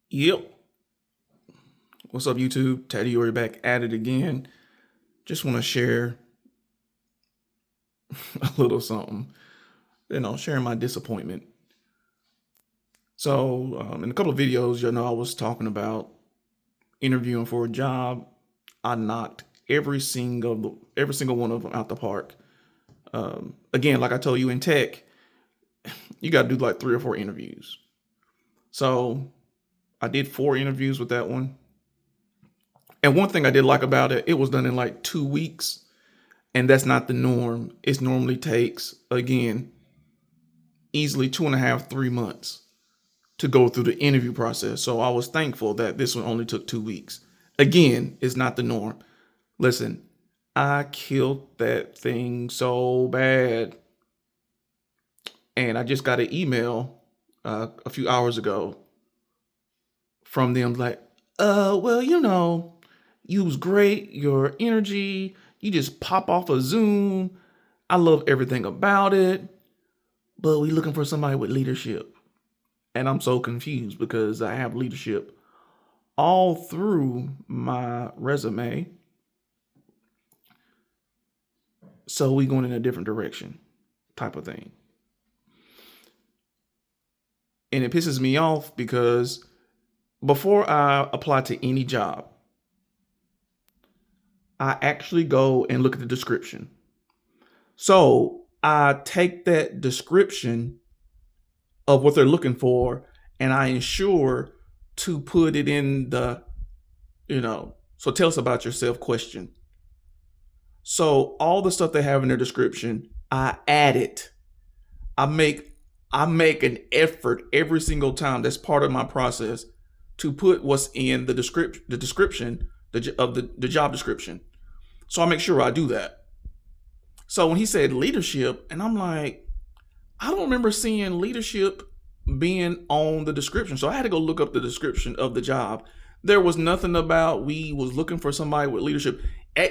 Yep. What's up, YouTube? Teddy Ori back at it again. Just want to share a little something, sharing my disappointment. So, in a couple of videos, I was talking about interviewing for a job. I knocked every single one of them out the park. Again, like I told you in tech, you got to do like 3 or 4 interviews. So, I did 4 interviews with that one. And one thing I did like about it, it was done in like 2 weeks. And that's not the norm. It normally takes, again, easily 2.5, 3 months to go through the interview process. So I was thankful that this one only took 2 weeks. Again, it's not the norm. Listen, I killed that thing so bad. And I just got an email a few hours ago from them like, well, you was great, your energy, you just pop off a Zoom. I love everything about it, but we looking for somebody with leadership. And I'm so confused because I have leadership all through my resume. So we going in a different direction type of thing. And it pisses me off because before I apply to any job, I actually go and look at the description. So I take that description of what they're looking for and I ensure to put it in the, so tell us about yourself question. So all the stuff they have in their description, I add it. I make an effort every single time. That's part of my process to put what's in the description of the job description. So I make sure I do that. So when he said leadership, and I'm like, I don't remember seeing leadership being on the description. So I had to go look up the description of the job. There was nothing about we was looking for somebody with leadership.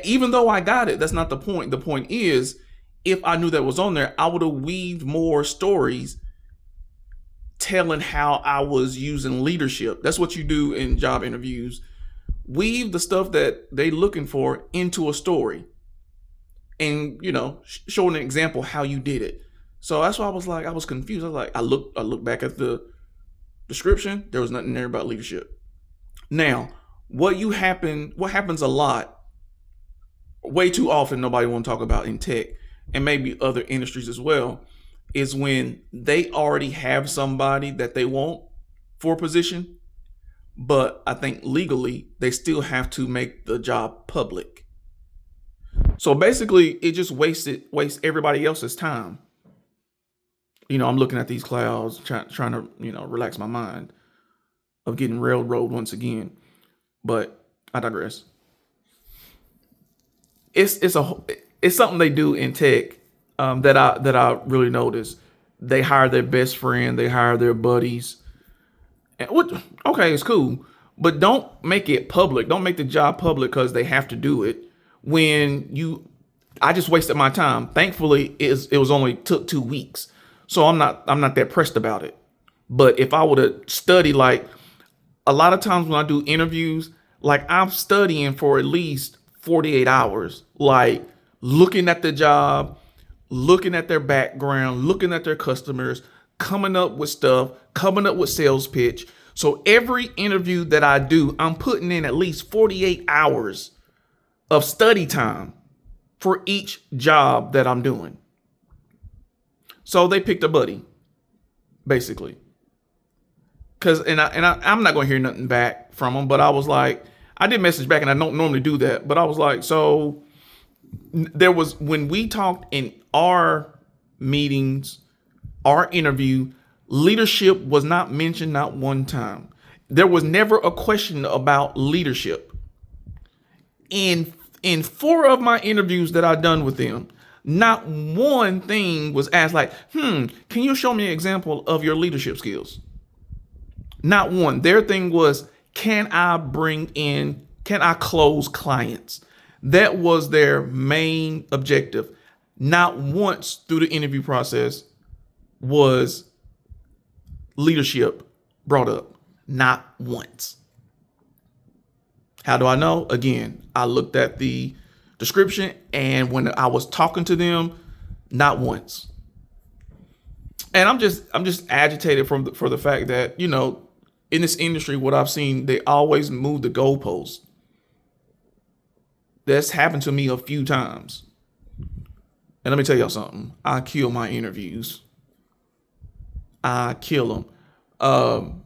Even though I got it, that's not the point. The point is, if I knew that was on there, I would have weaved more stories telling how I was using leadership. That's what you do in job interviews. Weave the stuff that they looking for into a story and, show an example how you did it. So that's why I was confused. I was like, I looked back at the description. There was nothing there about leadership. Now, what happens a lot, way too often, nobody want to talk about in tech and maybe other industries as well, is when they already have somebody that they want for a position, but I think legally they still have to make the job public. So basically, it just wastes everybody else's time. I'm looking at these clouds, trying to, relax my mind of getting railroad once again. But I digress. It's something they do in tech that I really notice. They hire their best friend, they hire their buddies. And okay, it's cool, but don't make it public. Don't make the job public because they have to do it. I just wasted my time. Thankfully, it was only took 2 weeks, so I'm not that pressed about it. But if I would have studied, like a lot of times when I do interviews, like I'm studying for at least 48 hours, like looking at the job, looking at their background, looking at their customers, coming up with stuff, coming up with sales pitch. So every interview that I do, I'm putting in at least 48 hours of study time for each job that I'm doing. So they picked a buddy, basically. I'm not going to hear nothing back from them, but I was like, I did message back and I don't normally do that, but I was like, so when we talked in our meetings, our interview, leadership was not mentioned not one time. There was never a question about leadership. In 4 of my interviews that I've done with them, not one thing was asked like, can you show me an example of your leadership skills? Not one. Their thing was, can I close clients? That was their main objective. Not once through the interview process was leadership brought up. Not once. How do I know? Again, I looked at the description, and when I was talking to them, not once. And I'm just agitated for the fact that, in this industry, what I've seen, they always move the goalposts. That's happened to me a few times. And let me tell y'all something. I kill my interviews. I kill them.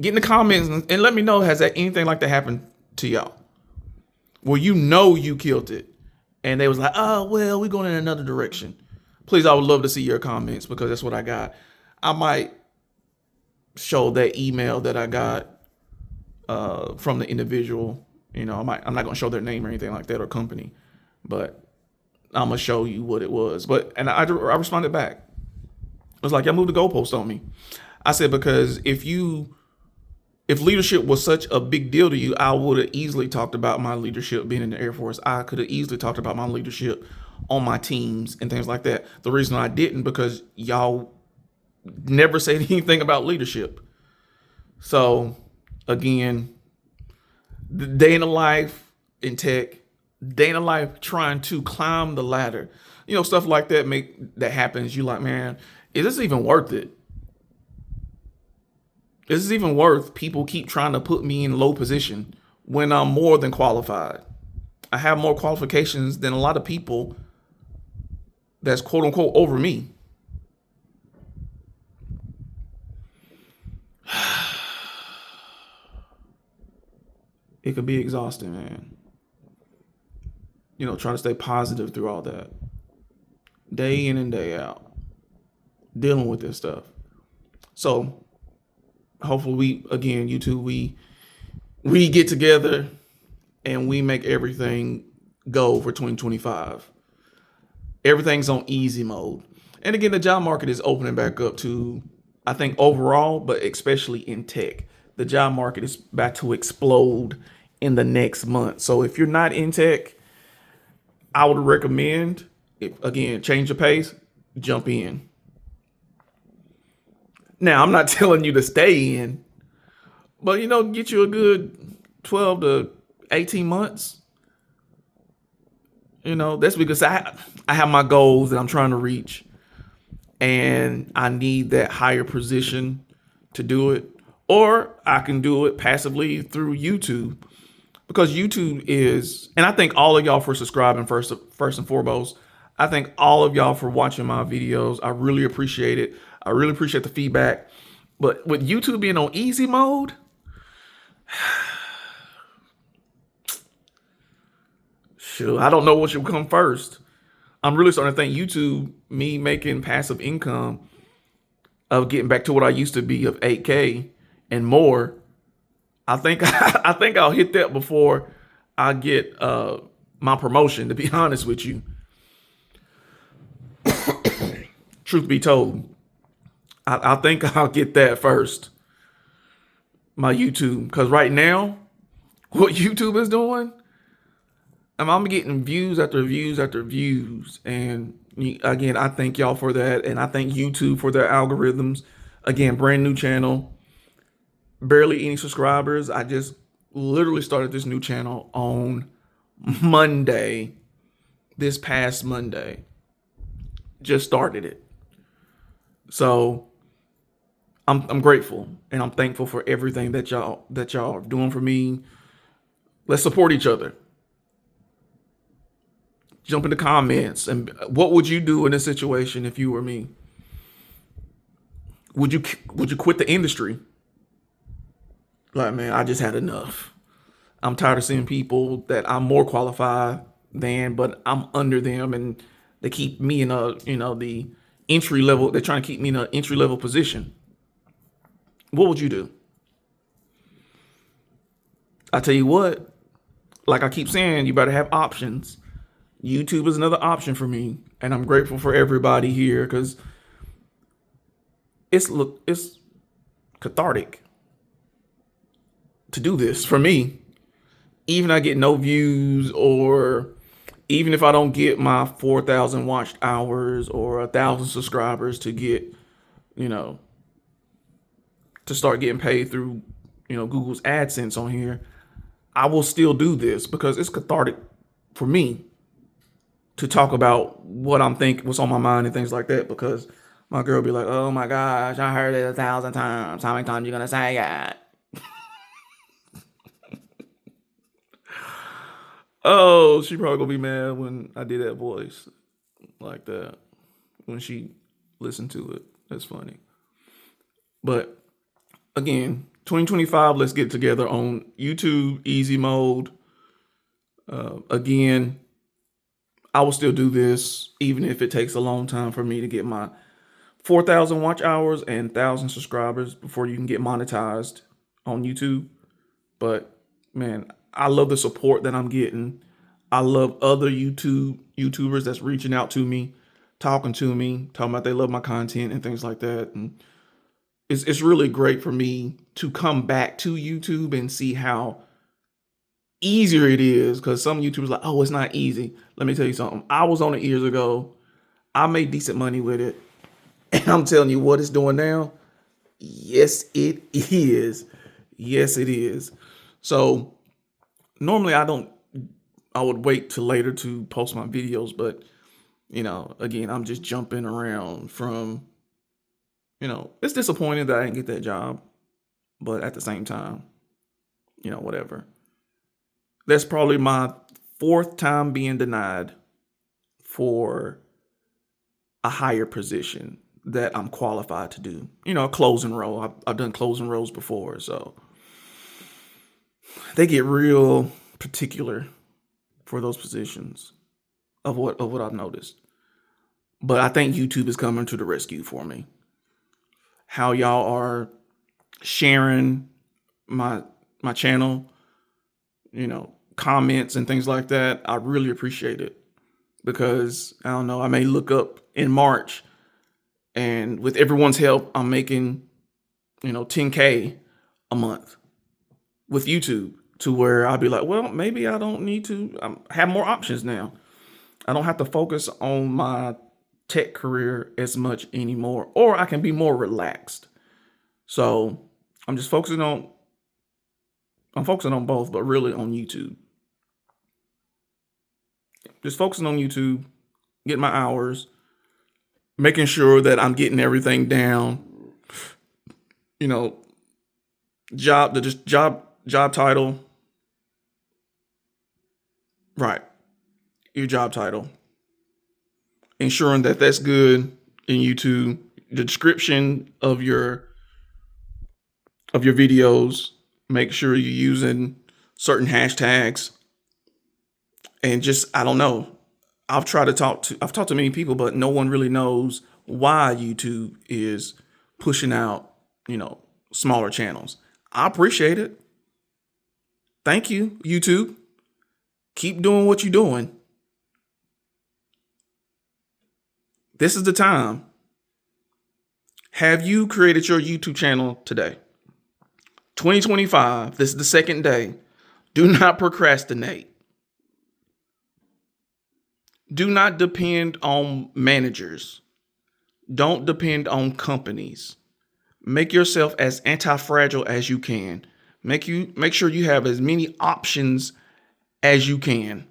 Get in the comments and let me know, has that anything like that happened to y'all? Well, you killed it. And they was like, oh, well, we're going in another direction. Please, I would love to see your comments, because that's what I got. I might show that email that I got from the individual. I'm not going to show their name or anything like that, or company, but I'm going to show you what it was. And I responded back. It was like, y'all moved the goalpost on me. I said, because if leadership was such a big deal to you, I would have easily talked about my leadership being in the Air Force. I could have easily talked about my leadership on my teams and things like that. The reason I didn't, because y'all never said anything about leadership. So again, the day in the life in tech, day in the life trying to climb the ladder, stuff like that happens. You like, man, is this even worth it? Is this even worth people keep trying to put me in low position when I'm more than qualified? I have more qualifications than a lot of people that's quote unquote over me. It could be exhausting, man. Trying to stay positive through all that. Day in and day out. Dealing with this stuff. So hopefully YouTube, we get together and we make everything go for 2025. Everything's on easy mode. And again, the job market is opening back up to, I think, overall, but especially in tech. The job market is about to explode in the next month. So if you're not in tech, I would recommend, change your pace, jump in. Now, I'm not telling you to stay in, but, get you a good 12 to 18 months. That's because I have my goals that I'm trying to reach, and I need that higher position to do it. Or I can do it passively through YouTube, because YouTube is, and I thank all of y'all for subscribing first and foremost. I thank all of y'all for watching my videos. I really appreciate it. I really appreciate the feedback. But with YouTube being on easy mode, shoot, I don't know what should come first. I'm really starting to think YouTube, me making passive income of getting back to what I used to be of 8K and more. I think I'll hit that before I get my promotion, to be honest with you. Truth be told, I think I'll get that first. My YouTube, because right now, what YouTube is doing, I'm getting views after views after views. And again, I thank y'all for that. And I thank YouTube for their algorithms. Again, brand new channel, barely any subscribers. I just literally started this new channel on Monday, this past Monday. Just started it. So I'm grateful and I'm thankful for everything that y'all are doing for me. Let's support each other. Jump in the comments. And what would you do in this situation if you were me? Would you quit the industry? Like, man, I just had enough. I'm tired of seeing people that I'm more qualified than, but I'm under them, and they keep me in the entry level. They're trying to keep me in an entry level position. What would you do? I tell you what, like I keep saying, you better have options. YouTube is another option for me, and I'm grateful for everybody here, because it's cathartic to do this for me. Even if I get no views, or even if I don't get my 4,000 watched hours or 1,000 subscribers to get, to start getting paid through, Google's AdSense on here, I will still do this because it's cathartic for me to talk about what I'm thinking, what's on my mind and things like that, because my girl be like, oh my gosh, I heard it 1,000 times. How many times you gonna say it? Oh, she probably gonna be mad when I did that voice like that, when she listened to it. That's funny. But again, 2025, let's get together on YouTube, easy mode. Again, I will still do this, even if it takes a long time for me to get my 4,000 watch hours and 1,000 subscribers before you can get monetized on YouTube. But man, I love the support that I'm getting. I love other YouTubers that's reaching out to me, talking about they love my content and things like that. And it's really great for me to come back to YouTube and see how easier it is, because some YouTubers are like, oh, it's not easy. Let me tell you something. I was on it years ago. I made decent money with it. And I'm telling you what it's doing now. Yes, it is. Yes, it is. So normally I would wait till later to post my videos, but again, I'm just jumping around from, it's disappointing that I didn't get that job, but at the same time, whatever. That's probably my 4th time being denied for a higher position that I'm qualified to do. A closing role. I've done closing roles before, so they get real particular for those positions of what I've noticed. But I think YouTube is coming to the rescue for me. How y'all are sharing my channel, comments and things like that, I really appreciate it, because I don't know, I may look up in March and with everyone's help, I'm making, 10K a month with YouTube, to where I'll be like, well, maybe I don't need to have more options now. I don't have to focus on my tech career as much anymore, or I can be more relaxed. So I'm focusing on both, but really on YouTube. Just focusing on YouTube, getting my hours, making sure that I'm getting everything down. Job title. Right. Your job title. Ensuring that that's good in YouTube. The description of your videos. Make sure you're using certain hashtags. And just, I don't know. I've talked to many people, but no one really knows why YouTube is pushing out, smaller channels. I appreciate it. Thank you, YouTube. Keep doing what you're doing. This is the time. Have you created your YouTube channel today? 2025, this is the 2nd day. Do not procrastinate. Do not depend on managers. Don't depend on companies. Make yourself as anti-fragile as you can. Make sure you have as many options as you can.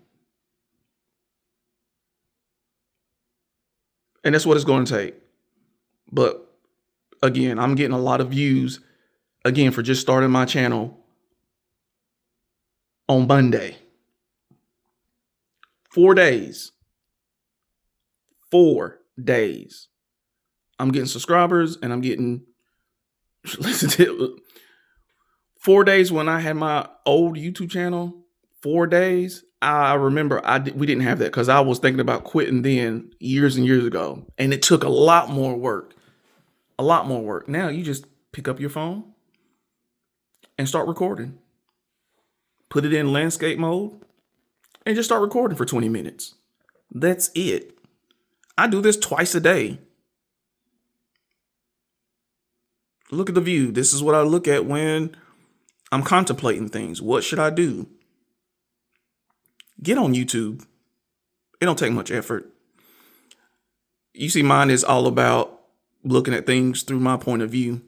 And that's what it's going to take. But again, I'm getting a lot of views again for just starting my channel on Monday. 4 days. 4 days. I'm getting subscribers and I'm getting, listen to 4 days when I had my old YouTube channel. 4 days. I remember we didn't have that, because I was thinking about quitting then years and years ago. And it took a lot more work. A lot more work. Now you just pick up your phone and start recording. Put it in landscape mode and just start recording for 20 minutes. That's it. I do this twice a day. Look at the view. This is what I look at when I'm contemplating things. What should I do? Get on YouTube. It don't take much effort. You see, mine is all about looking at things through my point of view.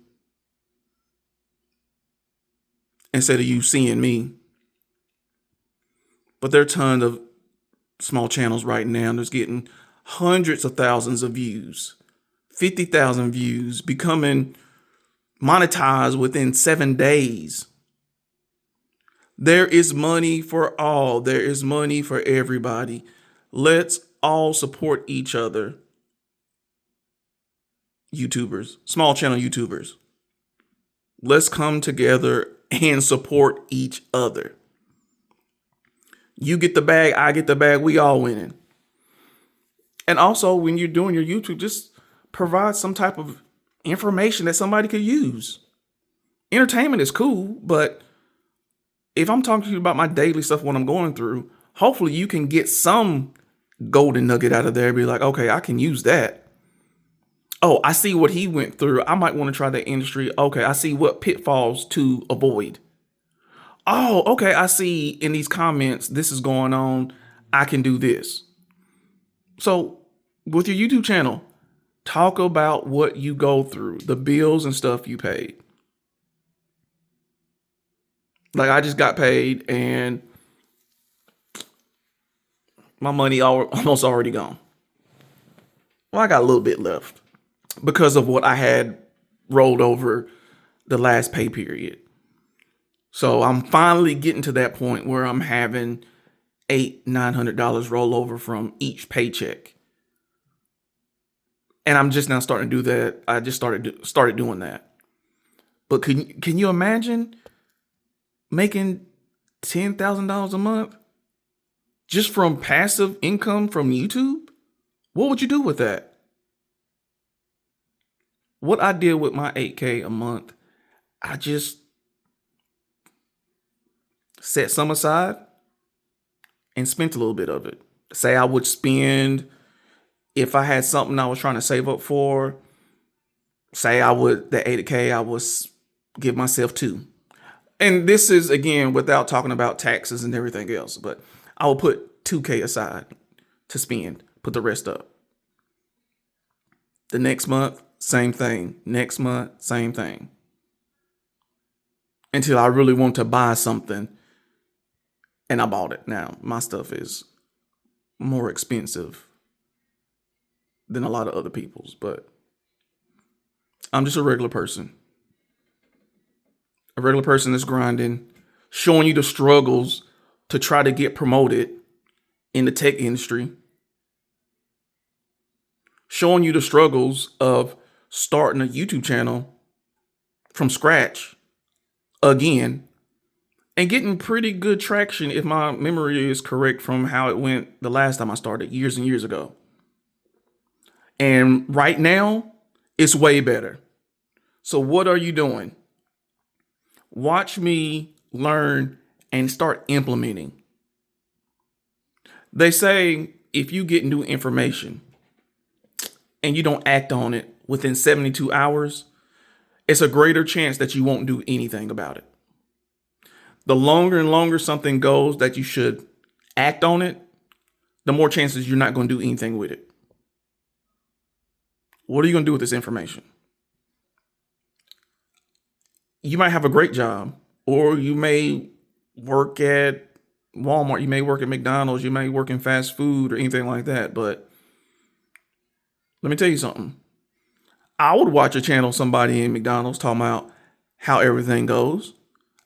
instead of you seeing me. But there are tons of small channels right now that's getting hundreds of thousands of views, 50,000 views, becoming monetized within 7 days. There is money for all. There is money for everybody. Let's all support each other. YouTubers, small channel YouTubers. Let's come together and support each other. You get the bag, I get the bag, we all winning. And also, when you're doing your YouTube, just provide some type of information that somebody could use. Entertainment is cool, but if I'm talking to you about my daily stuff, what I'm going through, hopefully you can get some golden nugget out of there. Be like, okay, I can use that. Oh, I see what he went through. I might want to try that industry. Okay, I see what pitfalls to avoid. Oh, okay, I see in these comments, this is going on. I can do this. So with your YouTube channel, talk about what you go through, the bills and stuff you paid. Like I just got paid and my money almost already gone. Well, I got a little bit left because of what I had rolled over the last pay period. So I'm finally getting to that point where I'm having $800-900 roll over from each paycheck. And I'm just now starting to do that. I just started doing that. But can you imagine making $10,000 a month just from passive income from YouTube? What would you do with that? What I did with my $8K a month, I just set some aside and spent a little bit of it. Say I would spend, if I had something I was trying to save up for, say I would, the $8K, I would give myself $2. And this is, again, without talking about taxes and everything else, but I will put $2K aside to spend, put the rest up. The next month, same thing. Next month, same thing. Until I really want to buy something and I bought it. Now, my stuff is more expensive than a lot of other people's, but I'm just a regular person. A regular person that's grinding, showing you the struggles to try to get promoted in the tech industry, showing you the struggles of starting a YouTube channel from scratch again and getting pretty good traction, if my memory is correct, from how it went the last time I started years and years ago. And right now, it's way better. So what are you doing? Watch me learn and start implementing. They say if you get new information and you don't act on it within 72 hours, it's a greater chance that you won't do anything about it. The longer and longer something goes that you should act on it, the more chances you're not going to do anything with it. What are you going to do with this information? You might have a great job, or you may work at Walmart, you may work at McDonald's, you may work in fast food or anything like that. But let me tell you something. I would watch a channel, somebody in McDonald's talking about how everything goes.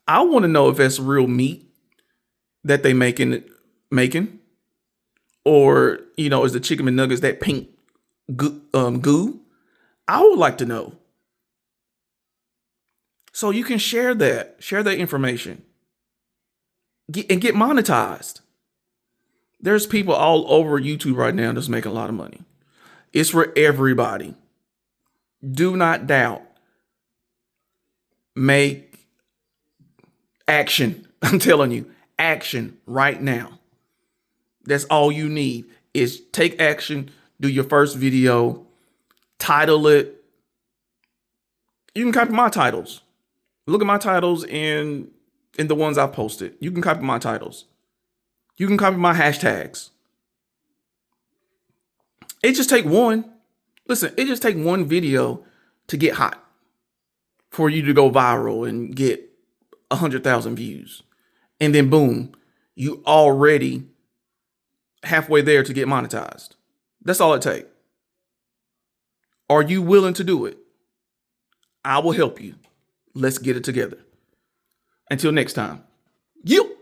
I want to know if that's real meat that they making, or, is the chicken McNuggets that pink goo? I would like to know. So you can share that information and get monetized. There's people all over YouTube right now that's making a lot of money. It's for everybody. Do not doubt. Make action. I'm telling you, action right now. That's all you need is take action, do your first video, title it. You can copy my titles. Look at my titles in the ones I posted. You can copy my titles. You can copy my hashtags. It just take one. Listen, it just take one video to get hot for you to go viral and get 100,000 views. And then boom, you already halfway there to get monetized. That's all it takes. Are you willing to do it? I will help you. Let's get it together. Until next time. You.